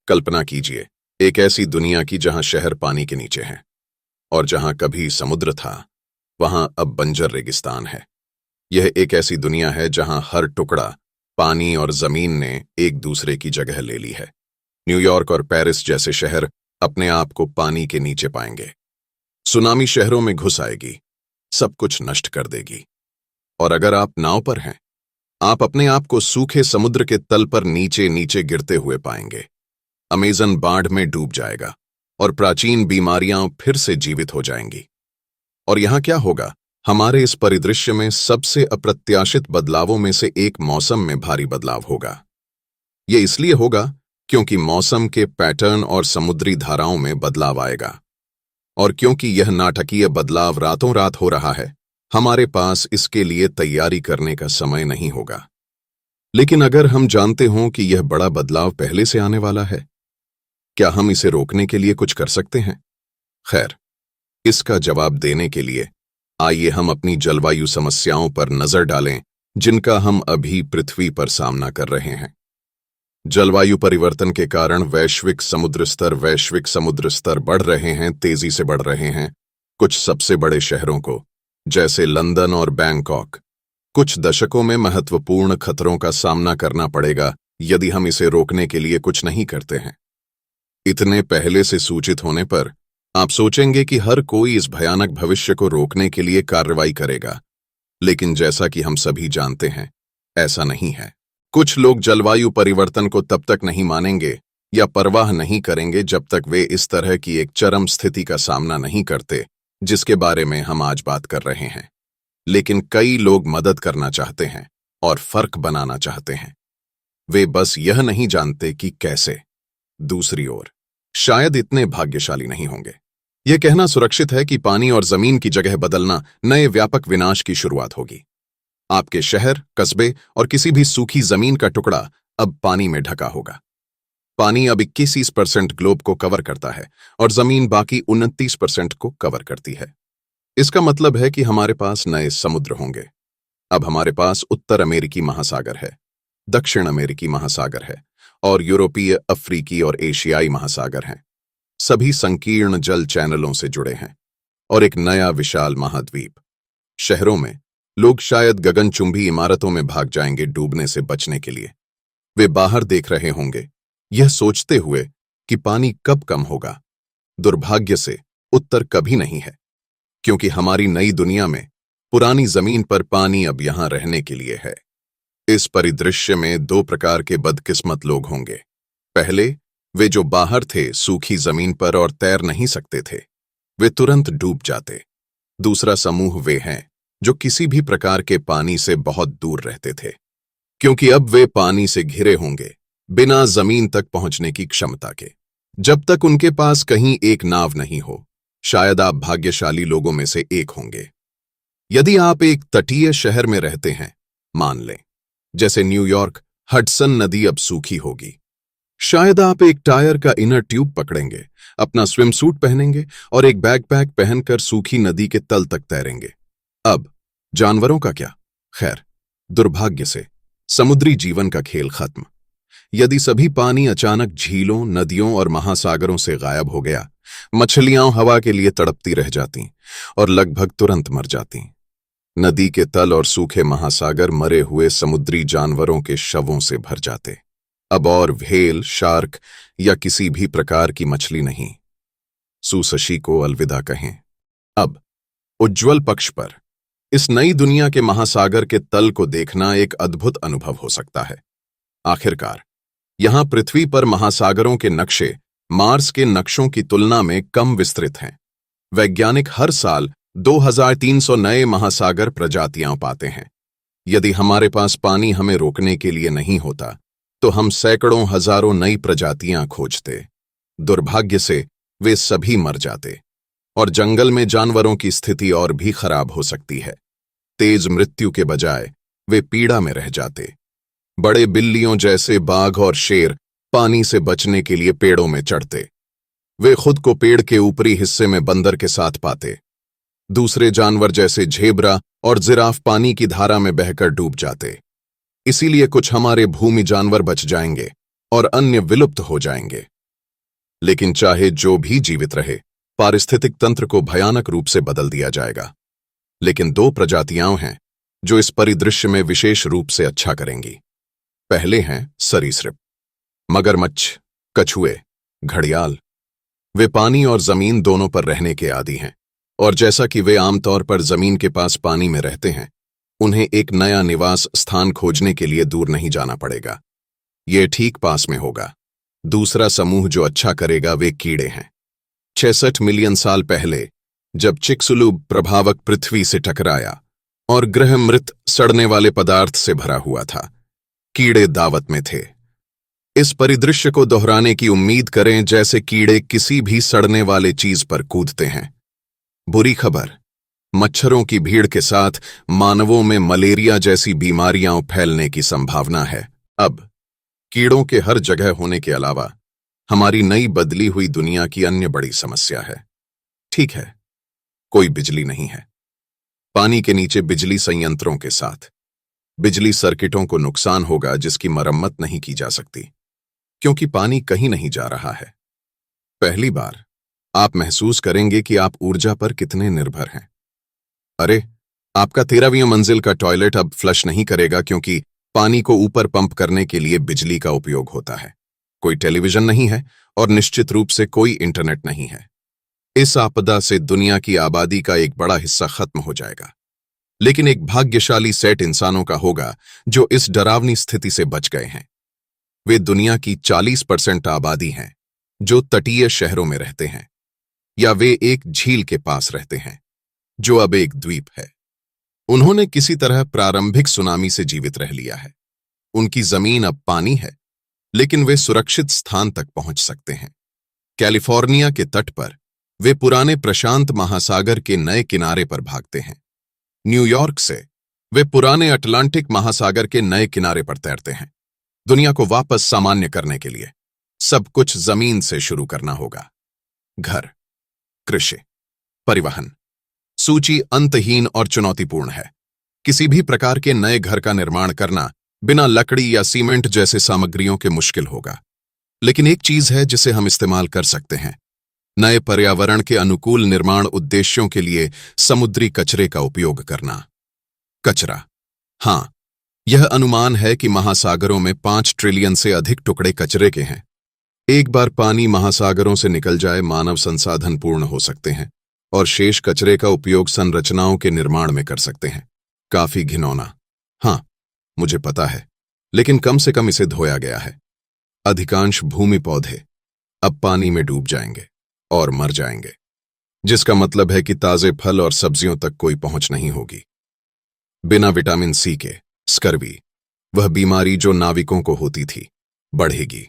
कल्पना कीजिए, एक ऐसी दुनिया की जहां शहर पानी के नीचे हैं और जहां कभी समुद्र था वहां अब बंजर रेगिस्तान है। यह एक ऐसी दुनिया है जहां हर टुकड़ा पानी और जमीन ने एक दूसरे की जगह ले ली है। न्यूयॉर्क और पेरिस जैसे शहर अपने आप को पानी के नीचे पाएंगे। सुनामी शहरों में घुस आएगी, सब कुछ नष्ट कर देगी। और अगर आप नाव पर हैं, आप अपने आप को सूखे समुद्र के तल पर नीचे नीचे गिरते हुए पाएंगे। अमेज़न बाढ़ में डूब जाएगा और प्राचीन बीमारियां फिर से जीवित हो जाएंगी। और यहां क्या होगा? हमारे इस परिदृश्य में सबसे अप्रत्याशित बदलावों में से एक मौसम में भारी बदलाव होगा। यह इसलिए होगा क्योंकि मौसम के पैटर्न और समुद्री धाराओं में बदलाव आएगा। और क्योंकि यह नाटकीय बदलाव रातों रात हो रहा है, हमारे पास इसके लिए तैयारी करने का समय नहीं होगा। लेकिन अगर हम जानते हों कि यह बड़ा बदलाव पहले से आने वाला है, क्या हम इसे रोकने के लिए कुछ कर सकते हैं? खैर, इसका जवाब देने के लिए आइए हम अपनी जलवायु समस्याओं पर नजर डालें जिनका हम अभी पृथ्वी पर सामना कर रहे हैं। जलवायु परिवर्तन के कारण वैश्विक समुद्र स्तर बढ़ रहे हैं, तेजी से बढ़ रहे हैं। कुछ सबसे बड़े शहरों को, जैसे लंदन और बैंकॉक, कुछ दशकों में महत्वपूर्ण खतरों का सामना करना पड़ेगा यदि हम इसे रोकने के लिए कुछ नहीं करते हैं। इतने पहले से सूचित होने पर आप सोचेंगे कि हर कोई इस भयानक भविष्य को रोकने के लिए कार्रवाई करेगा, लेकिन जैसा कि हम सभी जानते हैं, ऐसा नहीं है। कुछ लोग जलवायु परिवर्तन को तब तक नहीं मानेंगे या परवाह नहीं करेंगे जब तक वे इस तरह की एक चरम स्थिति का सामना नहीं करते जिसके बारे में हम आज बात कर रहे हैं। लेकिन कई लोग मदद करना चाहते हैं और फर्क बनाना चाहते हैं। वे बस यह नहीं जानते कि कैसे। दूसरी ओर, शायद इतने भाग्यशाली नहीं होंगे। यह कहना सुरक्षित है कि पानी और जमीन की जगह बदलना नए व्यापक विनाश की शुरुआत होगी। आपके शहर, कस्बे और किसी भी सूखी जमीन का टुकड़ा अब पानी में ढका होगा। पानी अब 21% ग्लोब को कवर करता है और जमीन बाकी 29% को कवर करती है। इसका मतलब है कि हमारे पास नए समुद्र होंगे। अब हमारे पास उत्तर अमेरिकी महासागर है, दक्षिण अमेरिकी महासागर है और यूरोपीय, अफ्रीकी और एशियाई महासागर हैं। सभी संकीर्ण जल चैनलों से जुड़े हैं और एक नया विशाल महाद्वीप। शहरों में लोग शायद गगनचुंबी इमारतों में भाग जाएंगे डूबने से बचने के लिए। वे बाहर देख रहे होंगे, यह सोचते हुए कि पानी कब कम होगा। दुर्भाग्य से उत्तर कभी नहीं है, क्योंकि हमारी नई दुनिया में पुरानी जमीन पर पानी अब यहां रहने के लिए है। इस परिदृश्य में दो प्रकार के बदकिस्मत लोग होंगे। पहले, वे जो बाहर थे, सूखी जमीन पर और तैर नहीं सकते थे, वे तुरंत डूब जाते। दूसरा समूह वे हैं जो किसी भी प्रकार के पानी से बहुत दूर रहते थे, क्योंकि अब वे पानी से घिरे होंगे, बिना जमीन तक पहुंचने की क्षमता के। जब तक उनके पास कहीं एक नाव नहीं हो, शायद आप भाग्यशाली लोगों में से एक होंगे। यदि आप एक तटीय शहर में रहते हैं, मान लें जैसे न्यूयॉर्क, हडसन नदी अब सूखी होगी। शायद आप एक टायर का इनर ट्यूब पकड़ेंगे, अपना स्विमसूट पहनेंगे और एक बैकपैक पहनकर सूखी नदी के तल तक तैरेंगे। अब जानवरों का क्या? खैर, दुर्भाग्य से समुद्री जीवन का खेल खत्म। यदि सभी पानी अचानक झीलों, नदियों और महासागरों से गायब हो गया, मछलियां हवा के लिए तड़पती रह जातीं और लगभग तुरंत मर जातीं। नदी के तल और सूखे महासागर मरे हुए समुद्री जानवरों के शवों से भर जाते। अब और व्हेल, शार्क या किसी भी प्रकार की मछली नहीं। सुशशी को अलविदा कहें। अब उज्ज्वल पक्ष पर इस नई दुनिया के महासागर के तल को देखना एक अद्भुत अनुभव हो सकता है। आखिरकार, यहां पृथ्वी पर महासागरों के नक्शे मार्स के नक्शों की तुलना में कम विस्तृत हैं। वैज्ञानिक हर साल 2300 नए महासागर प्रजातियां पाते हैं। यदि हमारे पास पानी हमें रोकने के लिए नहीं होता, तो हम सैकड़ों हजारों नई प्रजातियां खोजते। दुर्भाग्य से वे सभी मर जाते और जंगल में जानवरों की स्थिति और भी खराब हो सकती है। तेज मृत्यु के बजाय वे पीड़ा में रह जाते। बड़े बिल्लियों जैसे बाघ और शेर पानी से बचने के लिए पेड़ों में चढ़ते। वे खुद को पेड़ के ऊपरी हिस्से में बंदर के साथ पाते। दूसरे जानवर जैसे झेब्रा और जिराफ पानी की धारा में बहकर डूब जाते। इसीलिए कुछ हमारे भूमि जानवर बच जाएंगे और अन्य विलुप्त हो जाएंगे। लेकिन चाहे जो भी जीवित रहे, पारिस्थितिक तंत्र को भयानक रूप से बदल दिया जाएगा। लेकिन दो प्रजातियां हैं जो इस परिदृश्य में विशेष रूप से अच्छा करेंगी। पहले हैं सरीसृप, मगरमच्छ, कछुए, घड़ियाल। वे पानी और जमीन दोनों पर रहने के आदी हैं, और जैसा कि वे आमतौर पर जमीन के पास पानी में रहते हैं, उन्हें एक नया निवास स्थान खोजने के लिए दूर नहीं जाना पड़ेगा। ये ठीक पास में होगा। दूसरा समूह जो अच्छा करेगा वे कीड़े हैं। 66 मिलियन साल पहले जब चिक्सुलूब प्रभावक पृथ्वी से टकराया और ग्रह मृत सड़ने वाले पदार्थ से भरा हुआ था, कीड़े दावत में थे। इस परिदृश्य को दोहराने की उम्मीद करें जैसे कीड़े किसी भी सड़ने वाले चीज पर कूदते हैं। बुरी खबर, मच्छरों की भीड़ के साथ मानवों में मलेरिया जैसी बीमारियां फैलने की संभावना है। अब कीड़ों के हर जगह होने के अलावा हमारी नई बदली हुई दुनिया की अन्य बड़ी समस्या है। ठीक है, कोई बिजली नहीं है। पानी के नीचे बिजली संयंत्रों के साथ बिजली सर्किटों को नुकसान होगा जिसकी मरम्मत नहीं की जा सकती, क्योंकि पानी कहीं नहीं जा रहा है। पहली बार आप महसूस करेंगे कि आप ऊर्जा पर कितने निर्भर हैं। अरे, आपका 13वीं मंजिल का टॉयलेट अब फ्लश नहीं करेगा क्योंकि पानी को ऊपर पंप करने के लिए बिजली का उपयोग होता है। कोई टेलीविजन नहीं है और निश्चित रूप से कोई इंटरनेट नहीं है। इस आपदा से दुनिया की आबादी का एक बड़ा हिस्सा खत्म हो जाएगा, लेकिन एक भाग्यशाली सेट इंसानों का होगा जो इस डरावनी स्थिति से बच गए हैं। वे दुनिया की 40% आबादी हैं जो तटीय शहरों में रहते हैं, या वे एक झील के पास रहते हैं जो अब एक द्वीप है। उन्होंने किसी तरह प्रारंभिक सुनामी से जीवित रह लिया है। उनकी जमीन अब पानी है, लेकिन वे सुरक्षित स्थान तक पहुंच सकते हैं। कैलिफोर्निया के तट पर वे पुराने प्रशांत महासागर के नए किनारे पर भागते हैं। न्यूयॉर्क से वे पुराने अटलांटिक महासागर के नए किनारे पर तैरते हैं। दुनिया को वापस सामान्य करने के लिए सब कुछ जमीन से शुरू करना होगा। घर, कृषि, परिवहन। सूची अंतहीन और चुनौतीपूर्ण है। किसी भी प्रकार के नए घर का निर्माण करना बिना लकड़ी या सीमेंट जैसे सामग्रियों के मुश्किल होगा, लेकिन एक चीज है जिसे हम इस्तेमाल कर सकते हैं। नए पर्यावरण के अनुकूल निर्माण उद्देश्यों के लिए समुद्री कचरे का उपयोग करना। कचरा, हां, यह अनुमान है कि महासागरों में 5 ट्रिलियन से अधिक टुकड़े कचरे के हैं। एक बार पानी महासागरों से निकल जाए, मानव संसाधन पूर्ण हो सकते हैं और शेष कचरे का उपयोग संरचनाओं के निर्माण में कर सकते हैं। काफी घिनौना, हां, मुझे पता है, लेकिन कम से कम इसे धोया गया है। अधिकांश भूमि पौधे अब पानी में डूब जाएंगे और मर जाएंगे, जिसका मतलब है कि ताजे फल और सब्जियों तक कोई पहुंच नहीं होगी। बिना विटामिन सी के स्कर्वी, वह बीमारी जो नाविकों को होती थी, बढ़ेगी।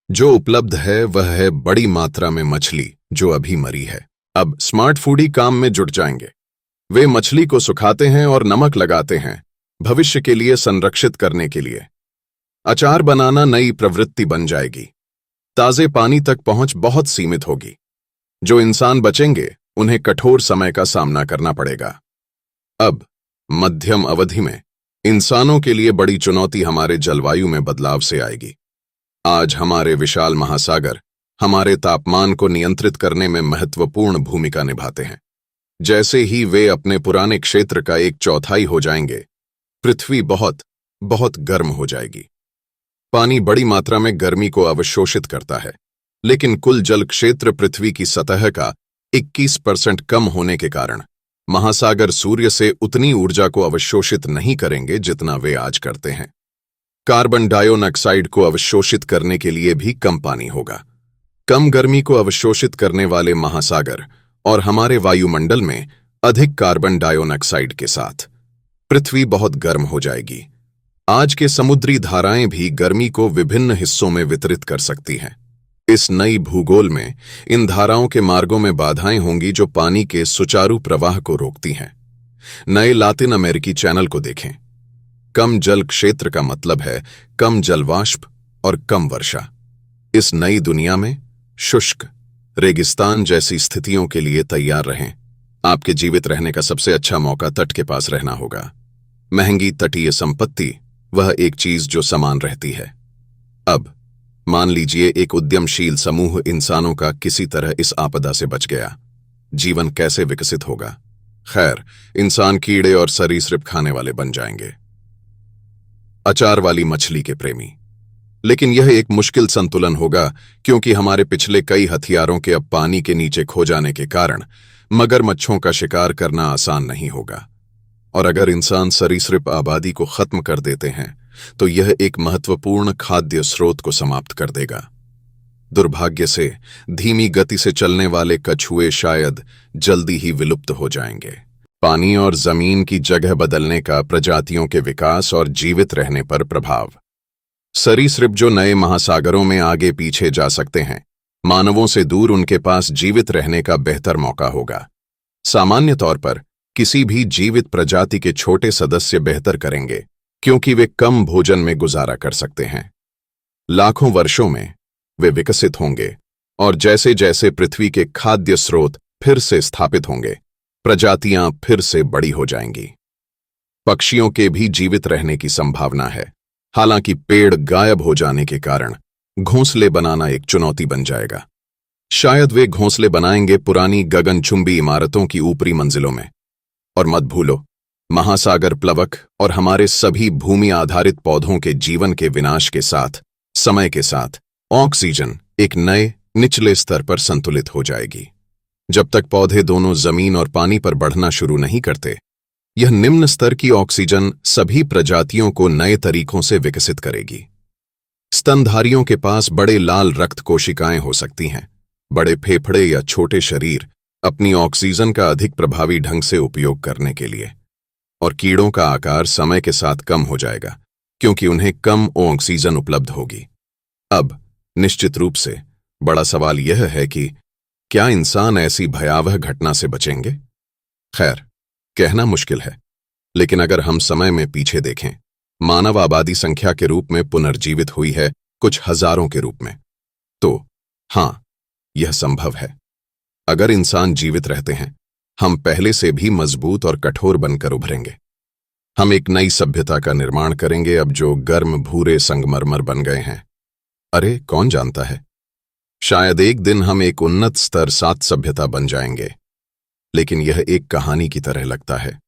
जो उपलब्ध है वह है बड़ी मात्रा में मछली जो अभी मरी है। अब स्मार्ट फूडी काम में जुट जाएंगे। वे मछली को सुखाते हैं और नमक लगाते हैं भविष्य के लिए संरक्षित करने के लिए। अचार बनाना नई प्रवृत्ति बन जाएगी। ताजे पानी तक पहुंच बहुत सीमित होगी। जो इंसान बचेंगे उन्हें कठोर समय का सामना करना पड़ेगा। अब मध्यम अवधि में इंसानों के लिए बड़ी चुनौती हमारे जलवायु में बदलाव से आएगी। आज हमारे विशाल महासागर हमारे तापमान को नियंत्रित करने में महत्वपूर्ण भूमिका निभाते हैं। जैसे ही वे अपने पुराने क्षेत्र का 1/4 हो जाएंगे, पृथ्वी बहुत बहुत गर्म हो जाएगी। पानी बड़ी मात्रा में गर्मी को अवशोषित करता है, लेकिन कुल जल क्षेत्र पृथ्वी की सतह का 21% कम होने के कारण महासागर सूर्य से उतनी ऊर्जा को अवशोषित नहीं करेंगे जितना वे आज करते हैं। कार्बन डाइऑक्साइड को अवशोषित करने के लिए भी कम पानी होगा। कम गर्मी को अवशोषित करने वाले महासागर और हमारे वायुमंडल में अधिक कार्बन डाइऑक्साइड के साथ पृथ्वी बहुत गर्म हो जाएगी। आज के समुद्री धाराएं भी गर्मी को विभिन्न हिस्सों में वितरित कर सकती हैं। इस नई भूगोल में इन धाराओं के मार्गों में बाधाएं होंगी जो पानी के सुचारू प्रवाह को रोकती हैं। नए लातिन अमेरिकी चैनल को देखें। कम जल क्षेत्र का मतलब है कम जलवाष्प और कम वर्षा। इस नई दुनिया में शुष्क, रेगिस्तान जैसी स्थितियों के लिए तैयार रहें। आपके जीवित रहने का सबसे अच्छा मौका तट के पास रहना होगा। महंगी तटीय संपत्ति वह एक चीज जो समान रहती है। अब मान लीजिए एक उद्यमशील समूह इंसानों का किसी तरह इस आपदा से बच गया। जीवन कैसे विकसित होगा? खैर, इंसान कीड़े और सरीसृप खाने वाले बन जाएंगे। अचार वाली मछली के प्रेमी। लेकिन यह एक मुश्किल संतुलन होगा, क्योंकि हमारे पिछले कई हथियारों के अब पानी के नीचे खो जाने के कारण मगरमच्छों का शिकार करना आसान नहीं होगा। और अगर इंसान सरीसृप आबादी को खत्म कर देते हैं तो यह एक महत्वपूर्ण खाद्य स्रोत को समाप्त कर देगा। दुर्भाग्य से धीमी गति से चलने वाले कछुए शायद जल्दी ही विलुप्त हो जाएंगे। पानी और जमीन की जगह बदलने का प्रजातियों के विकास और जीवित रहने पर प्रभाव। सरीसृप जो नए महासागरों में आगे पीछे जा सकते हैं, मानवों से दूर उनके पास जीवित रहने का बेहतर मौका होगा। सामान्य तौर पर किसी भी जीवित प्रजाति के छोटे सदस्य बेहतर करेंगे, क्योंकि वे कम भोजन में गुजारा कर सकते हैं। लाखों वर्षों में वे विकसित होंगे और जैसे जैसे पृथ्वी के खाद्य स्रोत फिर से स्थापित होंगे, प्रजातियां फिर से बड़ी हो जाएंगी। पक्षियों के भी जीवित रहने की संभावना है। हालांकि पेड़ गायब हो जाने के कारण घोंसले बनाना एक चुनौती बन जाएगा। शायद वे घोंसले बनाएंगे पुरानी गगनचुंबी इमारतों की ऊपरी मंजिलों में। और मत भूलो, महासागर प्लवक और हमारे सभी भूमि आधारित पौधों के जीवन के विनाश के साथ समय के साथ ऑक्सीजन एक नए निचले स्तर पर संतुलित हो जाएगी। जब तक पौधे दोनों जमीन और पानी पर बढ़ना शुरू नहीं करते, यह निम्न स्तर की ऑक्सीजन सभी प्रजातियों को नए तरीकों से विकसित करेगी। स्तनधारियों के पास बड़े लाल रक्त कोशिकाएं हो सकती हैं, बड़े फेफड़े या छोटे शरीर अपनी ऑक्सीजन का अधिक प्रभावी ढंग से उपयोग करने के लिए। और कीड़ों का आकार समय के साथ कम हो जाएगा, क्योंकि उन्हें कम ऑक्सीजन उपलब्ध होगी। अब निश्चित रूप से बड़ा सवाल यह है कि क्या इंसान ऐसी भयावह घटना से बचेंगे? खैर, कहना मुश्किल है, लेकिन अगर हम समय में पीछे देखें, मानव आबादी संख्या के रूप में पुनर्जीवित हुई है, कुछ हजारों के रूप में। तो हां, यह संभव है। अगर इंसान जीवित रहते हैं, हम पहले से भी मजबूत और कठोर बनकर उभरेंगे। हम एक नई सभ्यता का निर्माण करेंगे, अब जो गर्म भूरे संगमरमर बन गए हैं। अरे, कौन जानता है, शायद एक दिन हम एक उन्नत स्तर 7 सभ्यता बन जाएंगे। लेकिन यह एक कहानी की तरह लगता है।